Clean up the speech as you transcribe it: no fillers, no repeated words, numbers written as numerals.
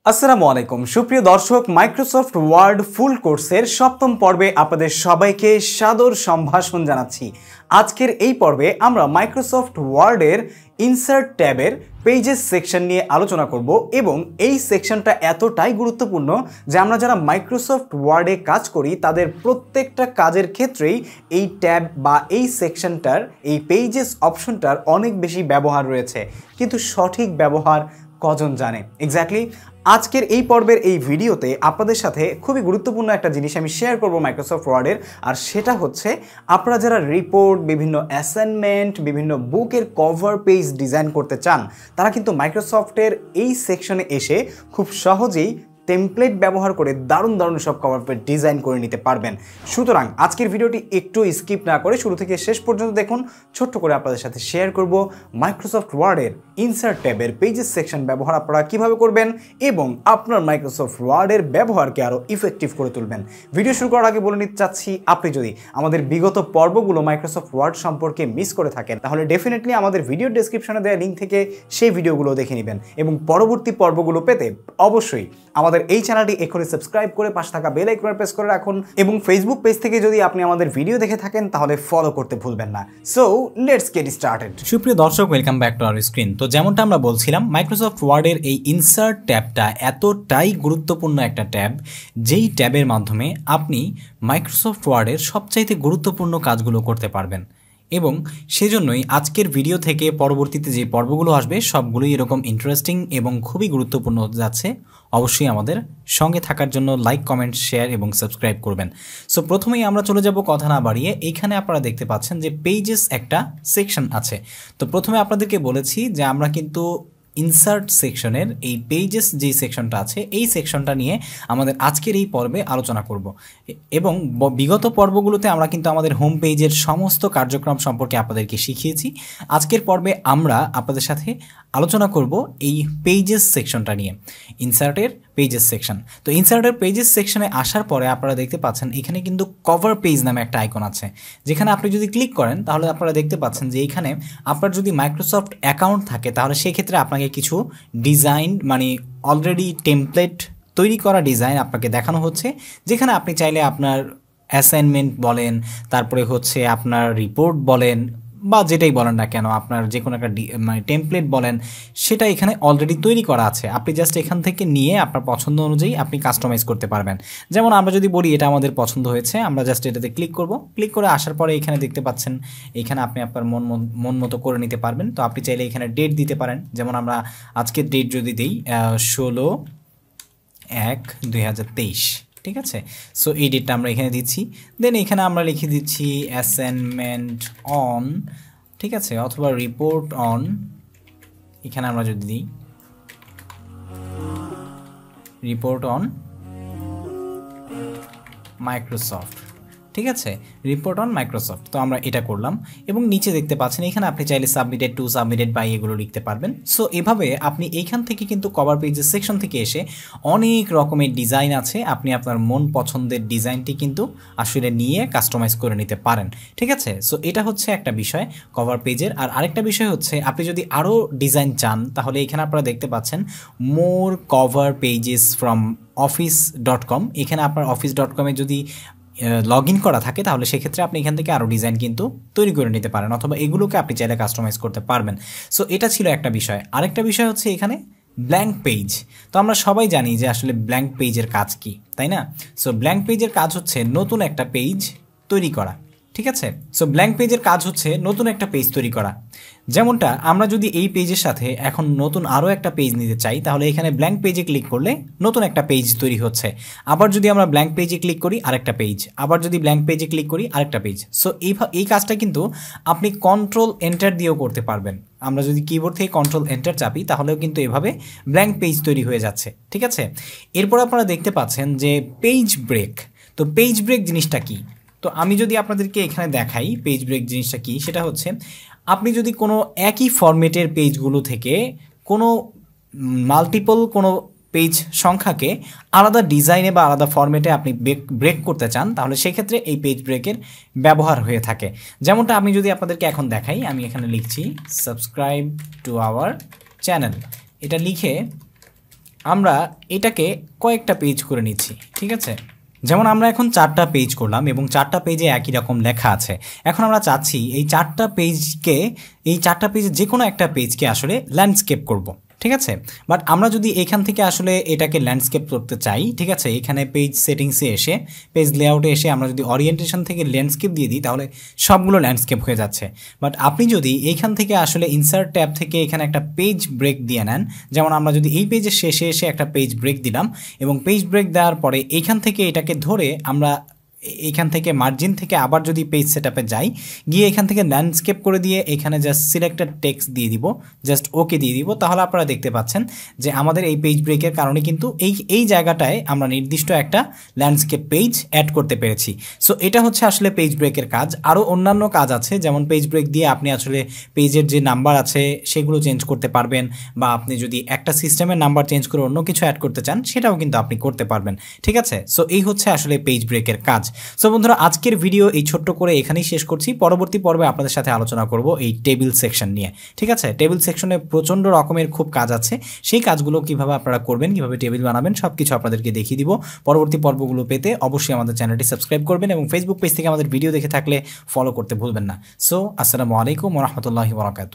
আসসালামু আলাইকুম সুপ্রিয় দর্শক, মাইক্রোসফট ওয়ার্ড ফুল কোর্সের সপ্তম পর্বে আপনাদের সবাইকে সাদর সম্ভাষণ জানাচ্ছি। আজকের এই পর্বে আমরা মাইক্রোসফট ওয়ার্ডের ইনসার্ট ট্যাবের পেজেস সেকশন নিয়ে আলোচনা করব এবং এই সেকশনটা এতটাই গুরুত্বপূর্ণ যে আমরা যারা মাইক্রোসফট ওয়ার্ডে কাজ করি তাদের প্রত্যেকটা কাজের ক্ষেত্রেই এই ট্যাব বা এই সেকশনটার এই পেজেস অপশনটার অনেক বেশি ব্যবহার রয়েছে, কিন্তু সঠিক ব্যবহার কজন জানে? এক্স্যাক্টলি আজকের এই পর্বের এই ভিডিওতে আপনাদের সাথে খুবই গুরুত্বপূর্ণ একটা জিনিস আমি শেয়ার করব মাইক্রোসফট ওয়ার্ডের, আর সেটা হচ্ছে আপনারা যারা রিপোর্ট, বিভিন্ন অ্যাসাইনমেন্ট, বিভিন্ন বুকের কভার পেজ ডিজাইন করতে চান তারা কিন্তু মাইক্রোসফটের এই সেকশনে এসে খুব সহজেই টেমপ্লেট ব্যবহার করে দারুণ দারুণ সব কভার পেজ ডিজাইন করে নিতে পারবেন। সুতরাং আজকের ভিডিওটি একটু স্কিপ না করে শুরু থেকে শেষ পর্যন্ত দেখুন। ছোট্ট করে আপনাদের সাথে শেয়ার করব মাইক্রোসফট ওয়ার্ডের ইনসার্ট ট্যাবের পেজেস সেকশন ব্যবহার আপনারা কীভাবে করবেন এবং আপনার মাইক্রোসফট ওয়ার্ডের ব্যবহারকে আরও ইফেক্টিভ করে তুলবেন। ভিডিও শুরু করার আগে বলে নিতে চাচ্ছি, আপনি যদি আমাদের বিগত পর্বগুলো মাইক্রোসফট ওয়ার্ড সম্পর্কে মিস করে থাকেন তাহলে ডেফিনেটলি আমাদের ভিডিও ডেসক্রিপশনে দেওয়া লিঙ্ক থেকে সেই ভিডিওগুলো দেখে নেবেন এবং পরবর্তী পর্বগুলো পেতে অবশ্যই আমাদের এই চ্যানেলটি এখনই সাবস্ক্রাইব করে পাশে থাকা বেল আইকন প্রেস করে রাখুন এবং ফেসবুক পেজ থেকে যদি আপনি আমাদের ভিডিও দেখে থাকেন তাহলে ফলো করতে ভুলবেন না। So let's get started. সুপ্রিয় দর্শক, welcome back to our screen. তো যেমনটা আমরা বলছিলাম, মাইক্রোসফট ওয়ার্ডের এই ইনসার্ট ট্যাবটা এতটাই গুরুত্বপূর্ণ একটা ট্যাব, যেই ট্যাবের মাধ্যমে আপনি মাইক্রোসফট ওয়ার্ডের সবচাইতে গুরুত্বপূর্ণ কাজগুলো করতে পারবেন এবং সেজন্যই আজকের ভিডিও থেকে পরবর্তীতে যে পর্বগুলো আসবে সবগুলোই এরকম ইন্টারেস্টিং এবং খুবই গুরুত্বপূর্ণ হতে যাচ্ছে। অবশ্যই আমাদের সঙ্গে থাকার জন্য লাইক, কমেন্ট, শেয়ার এবং সাবস্ক্রাইব করবেন। সো প্রথমেই আমরা চলে যাব কথা না বাড়িয়ে। এইখানে আপনারা দেখতে পাচ্ছেন যে পেজেস একটা সেকশন আছে। তো প্রথমে আপনাদেরকে বলেছি যে আমরা কিন্তু ইনসার্ট সেকশনের এই পেজেস যে সেকশনটা আছে এই সেকশনটা নিয়ে আমাদের আজকের এই পর্বে আলোচনা করব এবং বিগত পর্বগুলোতে আমরা কিন্তু আমাদের হোম পেজের সমস্ত কার্যক্রম সম্পর্কে আপনাদেরকে শিখিয়েছি। আজকের পর্বে আমরা আপনাদের সাথে আলোচনা করব এই পেজেস সেকশনটা নিয়ে, ইনসার্টের পেজেস সেকশন। তো ইনসার্টের পেজেস সেকশনে আসার পরে আপনারা দেখতে পাচ্ছেন এখানে কিন্তু কভার পেজ নামে একটা আইকন আছে, যেখানে আপনি যদি ক্লিক করেন তাহলে আপনারা দেখতে পাচ্ছেন যে এইখানে আপনার যদি মাইক্রোসফট অ্যাকাউন্ট থাকে তাহলে সেই ক্ষেত্রে আপনাকে কিছু ডিজাইন মানে অলরেডি টেমপ্লেট তৈরি করা ডিজাইন আপনাকে দেখানো হচ্ছে, যেখানে আপনি চাইলে আপনার অ্যাসাইনমেন্ট বলেন, তারপরে হচ্ছে আপনার রিপোর্ট বলেন বা যেটাই বলেন না কেন, আপনার যে কোনো একটা মানে টেমপ্লেট বলেন, সেটা এখানে অলরেডি তৈরি করা আছে। আপনি জাস্ট এখান থেকে নিয়ে আপনার পছন্দ অনুযায়ী আপনি কাস্টমাইজ করতে পারবেন। যেমন আমরা যদি বলি এটা আমাদের পছন্দ হয়েছে, আমরা জাস্ট এটাতে ক্লিক করব। ক্লিক করে আসার পরে এখানে দেখতে পাচ্ছেন এখানে আপনি আপনার মন মতো করে নিতে পারবেন। তো আপনি চাইলে এখানে ডেট দিতে পারেন, যেমন আমরা আজকের ডেট যদি দিই 16/1/2023, ঠিক আছে। সো এই ডেটটা আমরা এখানে দিচ্ছি। দেন এখানে আমরা লিখে দিচ্ছি অ্যাসাইনমেন্ট অন, ঠিক আছে, অথবা রিপোর্ট অন। এখানে আমরা যদি দিই রিপোর্ট অন মাইক্রোসফট, ঠিক আছে, রিপোর্ট অন মাইক্রোসফট। তো আমরা এটা করলাম এবং নিচে দেখতে পাচ্ছেন এখানে আপনি চাইলে সাবমিটেড টু, সাবমিটেড বাই এগুলো লিখতে পারবেন। সো এভাবে আপনি এইখান থেকে কিন্তু কভার পেজের সেকশন থেকে এসে অনেক রকমের ডিজাইন আছে, আপনি আপনার মন পছন্দের ডিজাইনটি কিন্তু আসলে নিয়ে কাস্টমাইজ করে নিতে পারেন, ঠিক আছে। সো এটা হচ্ছে একটা বিষয় কভার পেজের। আর আরেকটা বিষয় হচ্ছে আপনি যদি আরও ডিজাইন চান তাহলে এখানে আপনারা দেখতে পাচ্ছেন মোর কভার পেজেস ফ্রম office.com। এখানে আপনার office.com-এ যদি লগ ইন করা থাকে তাহলে সেক্ষেত্রে আপনি এখান থেকে আরও ডিজাইন কিন্তু তৈরি করে নিতে পারেন, অথবা এগুলোকে আপনি চাইলে কাস্টমাইজ করতে পারবেন। সো এটা ছিল একটা বিষয়। আরেকটা বিষয় হচ্ছে এখানে ব্ল্যাঙ্ক পেজ। তো আমরা সবাই জানি যে আসলে ব্ল্যাঙ্ক পেজের কাজ কি, তাই না? সো ব্ল্যাঙ্ক পেজের কাজ হচ্ছে নতুন একটা পেজ তৈরি করা, ঠিক আছে। সো ব্ল্যাঙ্ক পেজের কাজ হচ্ছে নতুন একটা পেজ তৈরি করা। যেমনটা আমরা যদি এই পেজের সাথে এখন নতুন আরও একটা পেজ নিতে চাই তাহলে এখানে ব্ল্যাঙ্ক পেজে ক্লিক করলে নতুন একটা পেজ তৈরি হচ্ছে। আবার যদি আমরা ব্ল্যাঙ্ক পেজে ক্লিক করি আরেকটা পেজ, আবার যদি ব্ল্যাঙ্ক পেজে ক্লিক করি আরেকটা পেজ। সো এই কাজটা কিন্তু আপনি কন্ট্রোল এন্টার দিয়েও করতে পারবেন। আমরা যদি কিবোর্ড থেকে কন্ট্রোল এন্টার চাপি তাহলেও কিন্তু এভাবে ব্ল্যাঙ্ক পেজ তৈরি হয়ে যাচ্ছে, ঠিক আছে। এরপর আপনারা দেখতে পাচ্ছেন যে পেজ ব্রেক। তো পেজ ব্রেক জিনিসটা কি? তো আমি যদি আপনাদেরকে এখানে দেখাই পেজ ব্রেক জিনিসটা কি, সেটা হচ্ছে আপনি যদি কোনো একই ফরম্যাটের পেজগুলো থেকে কোনো মাল্টিপল কোনো পেজ সংখ্যাকে আলাদা ডিজাইনে বা আলাদা ফরম্যাটে আপনি ব্রেক করতে চান তাহলে সেক্ষেত্রে এই পেজ ব্রেকের ব্যবহার হয়ে থাকে। যেমনটা আমি যদি আপনাদেরকে এখন দেখাই, আমি এখানে লিখছি সাবস্ক্রাইব টু আওয়ার চ্যানেল, এটা লিখে আমরা এটাকে কয়েকটা পেজ করে নিচ্ছি, ঠিক আছে। যেমন আমরা এখন 4টা পেজ করলাম এবং 4টা পেজে একই রকম লেখা আছে। এখন আমরা চাচ্ছি এই 4টা পেজে যে কোনো একটা পেজকে আসলে ল্যান্ডস্কেপ করব, ঠিক আছে। বাট আমরা যদি এখান থেকে আসলে এটাকে ল্যান্ডস্কেপ করতে চাই, ঠিক আছে, এখানে পেজ সেটিংসে এসে পেজ লেআউটে এসে আমরা যদি ওরিয়েন্টেশন থেকে ল্যান্ডস্কেপ দিয়ে দিই তাহলে সবগুলো ল্যান্ডস্কেপ হয়ে যাচ্ছে। বাট আপনি যদি এইখান থেকে আসলে ইনসার্ট ট্যাব থেকে এখানে একটা পেজ ব্রেক দিয়ে নেন, যেমন আমরা যদি এই পেজের শেষে এসে একটা পেজ ব্রেক দিলাম এবং পেজ ব্রেক দেওয়ার পরে এইখান থেকে এটাকে ধরে আমরা এখান থেকে মার্জিন থেকে আবার যদি পেজ সেটআপে যাই, গিয়ে এখান থেকে ল্যান্ডস্কেপ করে দিয়ে এখানে জাস্ট সিলেক্টেড টেক্সট দিয়ে দিব, জাস্ট ওকে দিয়ে দিব, তাহলে আপনারা দেখতে পাচ্ছেন যে আমাদের এই পেজ ব্রেকের কারণে কিন্তু এই জায়গাটায় আমরা নির্দিষ্ট একটা ল্যান্ডস্কেপ পেজ অ্যাড করতে পেরেছি। সো এটা হচ্ছে আসলে পেজ ব্রেকের কাজ। আরও অন্যান্য কাজ আছে, যেমন পেজ ব্রেক দিয়ে আপনি আসলে পেজের যে নাম্বার আছে সেগুলো চেঞ্জ করতে পারবেন, বা আপনি যদি একটা সিস্টেমের নাম্বার চেঞ্জ করে অন্য কিছু অ্যাড করতে চান সেটাও কিন্তু আপনি করতে পারবেন, ঠিক আছে। সো এই হচ্ছে আসলে পেজ ব্রেকের কাজ। সো বন্ধুরা, আজকের ভিডিও এই ছোট্ট করে এখানেই শেষ করছি। পরবর্তী পর্বে আপনাদের সাথে আলোচনা করব এই টেবিল সেকশন নিয়ে, ঠিক আছে। টেবিল সেকশনে প্রচণ্ড রকমের খুব কাজ আছে, সেই কাজগুলো কিভাবে আপনারা করবেন, কিভাবে টেবিল বানাবেন সব কিছু আপনাদেরকে দেখিয়ে দিব। পরবর্তী পর্বগুলো পেতে অবশ্যই আমাদের চ্যানেলটি সাবস্ক্রাইব করবেন এবং ফেসবুক পেজ থেকে আমাদের ভিডিও দেখে থাকলে ফলো করতে ভুলবেন না। সো আসসালামু আলাইকুম ওয়া রাহমাতুল্লাহি ওয়া বারাকাতুহু।